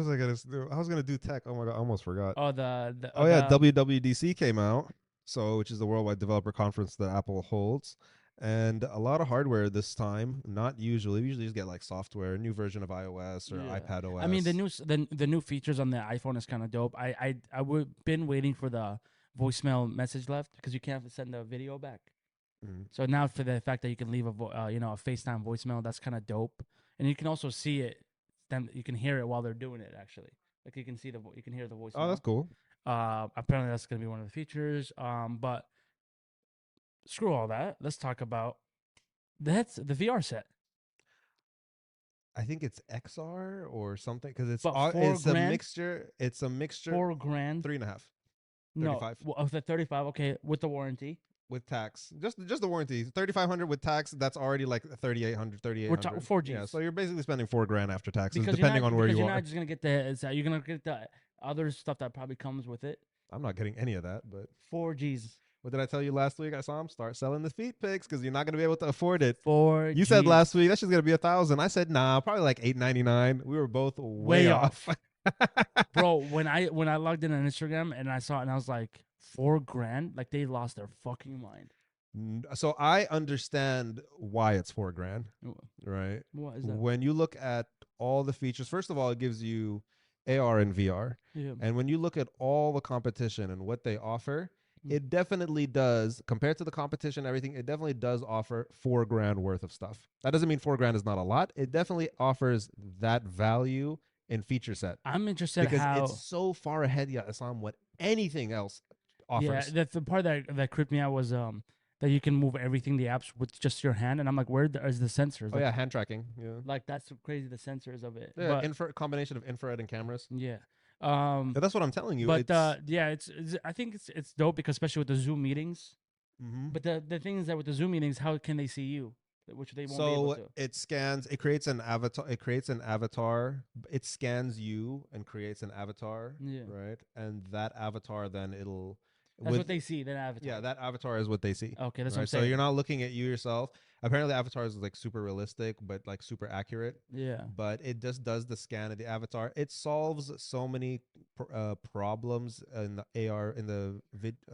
What was I gonna do? I was gonna do tech. Oh my god, I almost forgot. Oh, the Oh yeah, WWDC came out, so which is the Worldwide Developer Conference that Apple holds, and a lot of hardware this time. Not usually. We usually just get like software, a new version of iOS or yeah. iPad I mean, OS. the new features on the iPhone is kind of dope. I would been waiting for the voicemail message left because you can't send a video back. Mm. So now for the fact that you can leave a FaceTime voicemail, that's kind of dope. And you can also see it. Then you can hear it while they're doing it. Actually, like you can see you can hear the Oh, that's voicemail. cool. Apparently that's gonna be one of the features. But screw all that. Let's talk about that's the VR set. I think it's XR or something because it's But four it's a grand, mixture. It's a mixture. 4 grand. 3.5, No, 35 well, of the 35. Okay, with the warranty. with tax. Just the warranty. 3,500 with tax. That's already like 3,800, We're 3,800. 4 Gs Yeah, so you're basically spending 4 grand after taxes, because depending on where you you're are. not just gonna get you're gonna get the other stuff that probably comes with it. I'm not getting any of that, but 4 Gs. what did I tell you last week? I saw him start selling the feet pics because you're not going to be able to afford it. Four You said last Gs. week that's just going to be 1,000. I said nah, probably like 899. We were both way Way off. off. Bro, when I logged in on Instagram and I saw it and I was like, 4 grand? Like they lost their fucking mind. So I understand why it's 4 grand, right? What is that? When you look at all the features, first of all, it gives you AR and VR. Yeah. And when you look at all the competition and what they offer, Mm. it definitely does, compared to the competition, everything, it definitely does offer 4 grand worth of stuff. That doesn't mean 4 grand is not a lot. It definitely offers that value in feature set I'm interested because it's how so far ahead, yeah, Islam, what anything else yeah, offers. that's the part that creeped me out was that you can move everything the apps with just your hand and I'm like, is the sensors? Oh yeah, hand tracking. Yeah. Like that's so crazy the sensors of it. Yeah, But combination of infrared and cameras. yeah. Yeah, that's what I'm telling you. But It's yeah, it's I think it's dope because especially with the Zoom meetings. mhm. But the thing is that with the Zoom meetings, how can they see you? Which they won't be able So to. it scans. It creates an avatar. It creates an avatar. It scans you and creates an avatar, Yeah. right? And that avatar then it'll That's with what they see, then avatar. yeah, that avatar is what they see. Okay, that's what I'm Right. So saying. you're not looking at you yourself. Apparently avatar is like super realistic, but like super accurate. Yeah. But it just does the scan of the avatar. It solves so many problems in the AR in the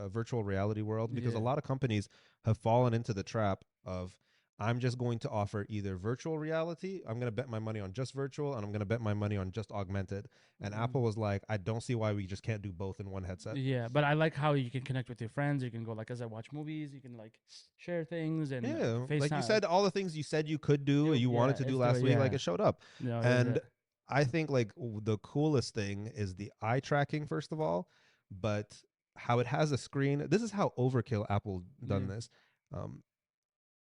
virtual reality world because a Yeah. lot of companies have fallen into the trap of I'm just going to offer either virtual reality. I'm going to bet my money on just virtual, and I'm going to bet my money on just augmented. And Mm. Apple was like, I don't see why we just can't do both in one headset. Yeah, but I like how you can connect with your friends. You can go like as I watch movies. You can like share things and Yeah, like you FaceTime. said, all the things you said you could do, you wanted Yeah, to do it's last the week, like yeah. it showed up. No, And I think like the coolest thing is the eye tracking, first of all, but how it has a screen. This is how overkill Apple yeah. done this. Um,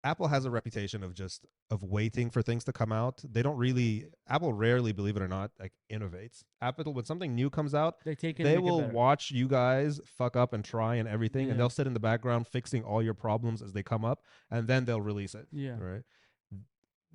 Apple has a reputation of just of waiting for things to come out. They don't really Apple rarely, believe it or not, like innovates. Apple when something new comes out, They take it and they make it will better. watch you guys fuck up and try and everything and Yeah. they'll sit in the background fixing all your problems as they come up and then they'll release it, Yeah. right?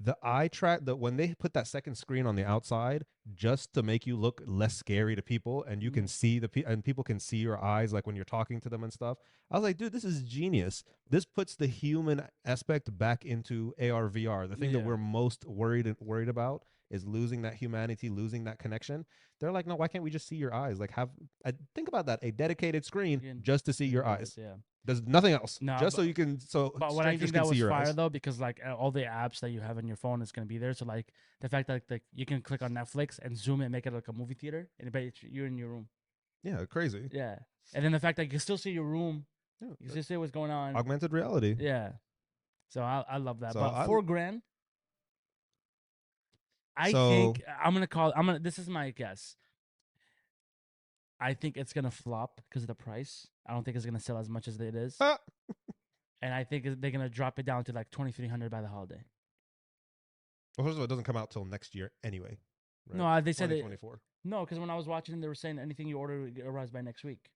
The eye track that when they put that second screen on the outside just to make you look less scary to people and you Yeah. can see and people can see your eyes like when you're talking to them and stuff. I was like, dude, this is genius. This puts the human aspect back into AR VR. The thing that Yeah. we're most worried about is losing that humanity, losing that connection. They're like, no, why can't we just see your eyes? Like think about that, a dedicated screen Again, just to see see your your eyes. eyes. Yeah. There's nothing else. No, Just so you can so but what I strangers think can that see was your fire eyes. though, because like all the apps that you have on your phone is gonna be there. So like the fact that like you can click on Netflix and zoom it, and make it like a movie theater, and you're in your room. Yeah, crazy. Yeah, and then the fact that you can still see your room, Yeah, you can still see what's going on. augmented reality. Yeah, so I love that. So But I 4 grand, I so think I'm gonna call. I'm gonna. This is my guess. I think it's gonna flop because of the price. I don't think it's gonna sell as much as it is, ah, and I think they're gonna drop it down to like 2,300 by the holiday. well, first of all, it doesn't come out till next year anyway, No, right? they said it. 2024. No, because when I was watching, they were saying anything you order arrives by next week.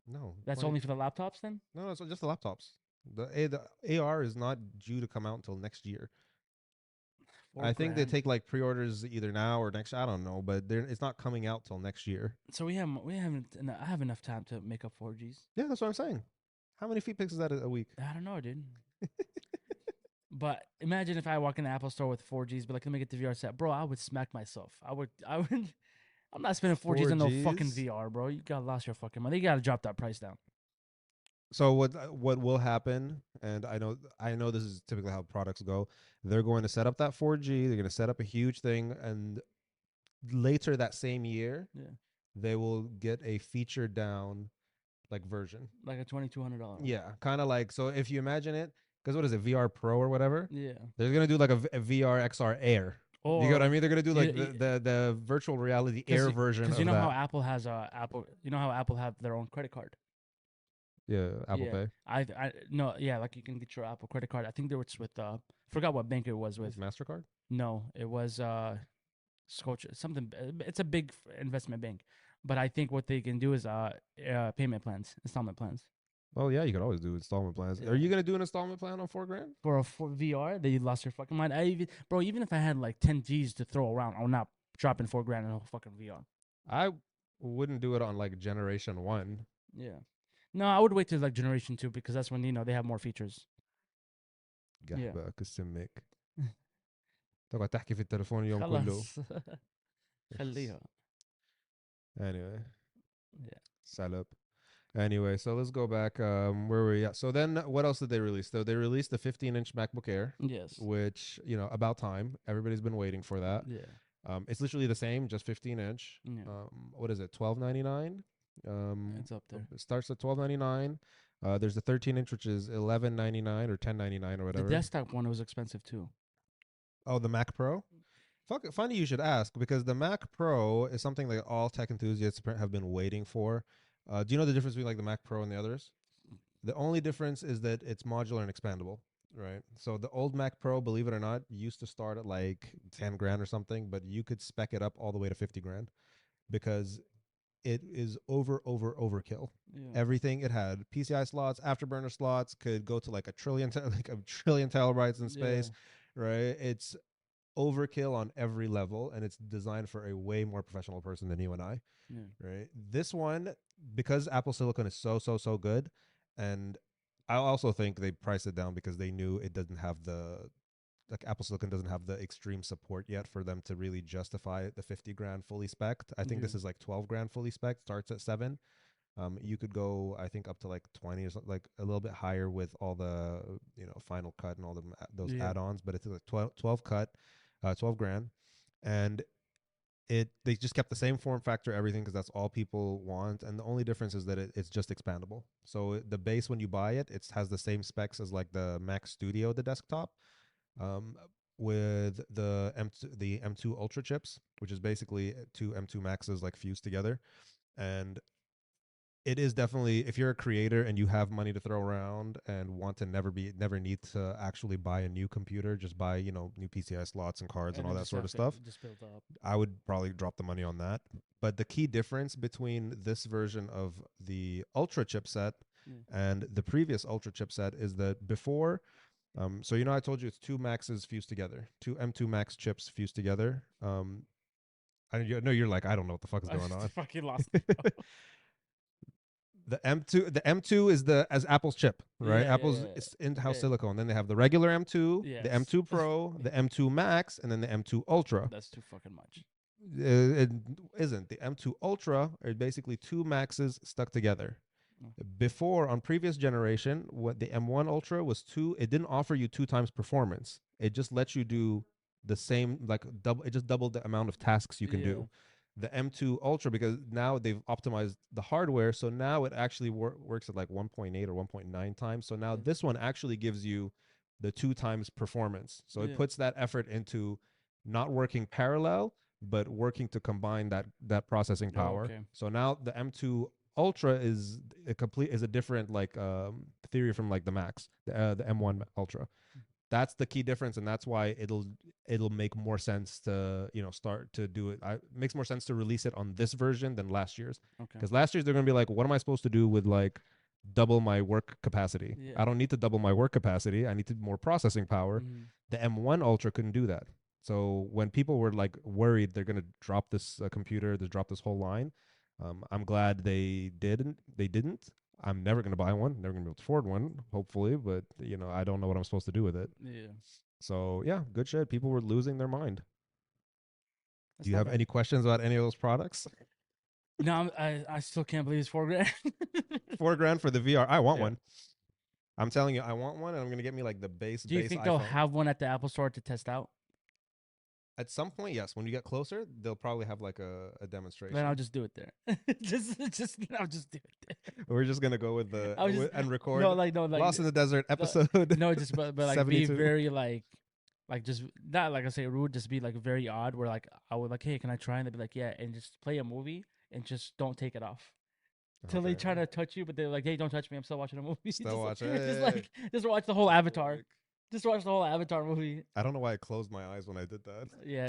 No, That's 20. only for the laptops then? No, it's just the laptops. The AR is not due to come out until next year. Four I think they grand. take like pre-orders either now or next. I don't know, but it's not coming out till next year. So I have enough time to make up 4Gs. Yeah, that's what I'm saying. How many feet pics is that a week? I don't know, dude. But imagine if I walk in the Apple store with 4Gs, but like, let me get the VR set. Bro, I would smack myself. I would I'm not spending 4Gs Four on no fucking Gs. VR, bro. You got lost your fucking money. You gotta drop that price down. So what will happen? And I know this is typically how products go. They're going to set up that 4G. They're going to set up a huge thing, and later that same year, Yeah, they will get a featured down like version. like a $2,200 one. Yeah, kind of like, so if you imagine it, because what is it, VR Pro or whatever? Yeah. They're gonna do like a VR XR Air. You get what I Or mean? They're gonna do like you, the virtual reality because Air version because you of know how that. Apple has Apple. You know how Apple have their own credit card. Yeah, Apple Yeah, Pay, I no, yeah, like you can get your Apple credit card. I think they were with forgot what bank it was with. Mastercard. No, it was Scotia something. It's a big investment bank, but I think what they can do is payment plans, installment plans. Well, yeah, you could always do installment plans. Are Yeah. you gonna do an installment plan on 4 grand? For VR, they lost their fucking mind. Bro, even if I had like 10 G's to throw around, I'm not dropping 4 grand in a fucking VR. I wouldn't do it on like generation one. Yeah. No, I would wait till like generation 2 because that's when they have more features. Yeah. قحبك السمك. تقعد تحكي في التليفون اليوم كله. خلاص. خليها. Anyway, Yeah. salop. Anyway, so let's go back. Where were we at? So then, what else did they release? So they released the 15-inch MacBook Air, Yes. which about time. Everybody's been waiting for that. Yeah. It's literally the same, just 15-inch. Yeah. What is it? $12.99. It's up there. It starts at $12.99. There's the 13-inch, which is $11.99 or $10.99 or The whatever. desktop one was expensive too. Oh, the Mac Pro. Funny you should ask, because the Mac Pro is something that all tech enthusiasts have been waiting for. Do you know the difference between like the Mac Pro and the others? The only difference is that it's modular and expandable, right? So the old Mac Pro, believe it or not, used to start at like 10 grand or something, but you could spec it up all the way to 50 grand because it is overkill. Yeah. Everything it had, PCI slots, afterburner slots, could go to like a trillion terabytes in space, right? It's overkill on every level, and it's designed for a way more professional person than you and I. Yeah. Right. This one, because Apple Silicon is so good, and I also think they priced it down because they knew it doesn't have Apple Silicon doesn't have the extreme support yet for them to really justify the 50 grand fully spec'd. I think this is like 12 grand fully spec'd, starts at 7. You could go, I think, up to like 20 or something, like a little bit higher with all the Final Cut and all those add-ons, but it's like 12 cut, 12 grand, and they just kept the same form factor, everything, because that's all people want, and the only difference is that it's just expandable. So the base, when you buy it, it has the same specs as like the Mac Studio, the desktop, um, with the M2 Ultra chips, which is basically two M2 Maxes like fused together. And it is definitely, if you're a creator and you have money to throw around and want to never need to actually buy a new computer, just buy new PCI slots and cards and all that sort of stuff, Just build up. I would probably drop the money on that. But the key difference between this version of the Ultra chipset and the previous Ultra chipset is that before, so I told you it's two Maxes fused together, two M2 Max chips fused together. I know you're like, I don't know what the fuck is going on. Fucking lost. The M2 is as Apple's chip, right? Yeah, Apple's yeah. in-house silicone. Then they have the regular M2, the Yes. M2 Pro, the M2 Max, and then the M2 Ultra. That's too fucking much. It isn't. The M2 Ultra are basically two Maxes stuck together. Before, on previous generation, what the M1 Ultra was it didn't offer you 2 times performance. It just lets you do the same, like double. It just doubled the amount of tasks you can do. The M2 Ultra, because now they've optimized the hardware, so now it actually works at like 1.8 or 1.9 times. So now this one actually gives you the 2 times performance. So it puts that effort into not working parallel, but working to combine that processing power. Okay. So now the M2 Ultra is a different theory from like the Max, the M1 Ultra. That's the key difference, and that's why it'll make more sense to start to do it. It makes more sense to release it on this version than last year's, because last year's they're gonna be like, what am I supposed to do with like double my work capacity? I don't need to double my work capacity. I need more processing power. The M1 Ultra couldn't do that. So when people were like worried they're gonna drop this computer, drop this whole line, I'm glad they didn't. I'm never going to buy one, never going to be able to afford one, hopefully, but I don't know what I'm supposed to do with it. Yeah. So, yeah, good shit. People were losing their mind. Do you have any questions about any of those products? No, I still can't believe it's $4,000. $4,000 for the VR. I want Yeah. one. I'm telling you, I want one, and I'm gonna get me like the base. Do you base think iPhone. they'll have one at the Apple Store to test out? At some point, yes. When you get closer, they'll probably have like a demonstration. Then I'll just do it there. I'll just do it there. We're just gonna go with the I'll just- and record. No, like Lost in the Desert episode. no, just but like be 72. very like just not like I say rude, just be like very odd. Where like I would like, hey, can I try? And they'd be like, yeah, and just play a movie and just don't take it off. Till they try to touch you, but they're like, hey, don't touch me. I'm still watching a movie. Still watching. Just watch the whole Avatar. Just watch the whole Avatar movie. I don't know why I closed my eyes when I did that. Yeah.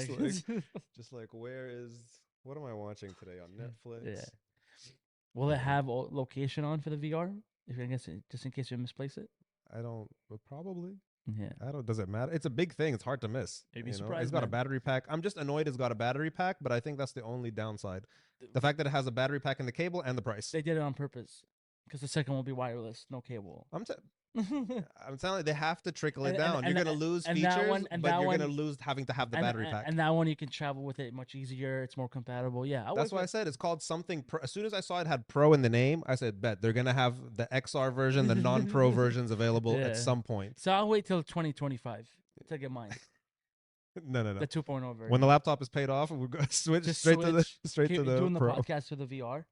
Just like, what am I watching today on Netflix? Yeah. Will it have location on for the VR? If I guess just in case you misplace it. I don't. Probably. Yeah. I don't. Does it matter? It's a big thing. It's hard to miss. You'd be It's surprised, got a man. battery pack. I'm just annoyed it's got a battery pack, but I think that's the only downside. The fact that it has a battery pack and the cable and the price. They did it on purpose because the second will be wireless, no cable. I'm telling you, they have to trickle it And- down. and You're gonna lose and that features, one- and but that you're one- gonna lose having to have the battery pack. And that one you can travel with it much easier. It's more compatible. Yeah, That's why I said it's called something pro. As soon as I saw it had pro in the name, I said, bet they're gonna have the XR version, the non-pro versions available Yeah. at some point. So I'll wait till 2025 to get mine. No. The 2.0 version. When the laptop is paid off, we're gonna switch Just straight to the doing the pro. podcast with the VR.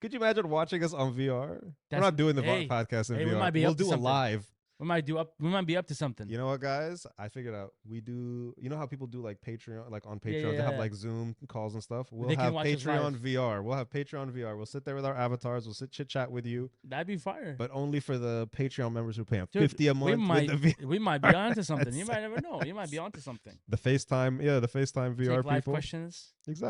Could you imagine watching us on VR? We're That's- not doing the hey, podcast in hey, we VR. might be We'll up to do a something. live. We might be up to something. You know what, guys? I figured out. We do. You know how people do like Patreon, like on Yeah, Patreon, they yeah, have yeah. like Zoom calls and stuff. We'll They can have watch us Patreon live. VR. We'll have Patreon VR. We'll sit there with our avatars. We'll sit chit chat with you, That'd be fire. but only for the Patreon members who pay Dude, $50 a month. with the we might be onto something. You might never know. You might be onto something. The FaceTime, the FaceTime VR Take live people. questions. Exactly.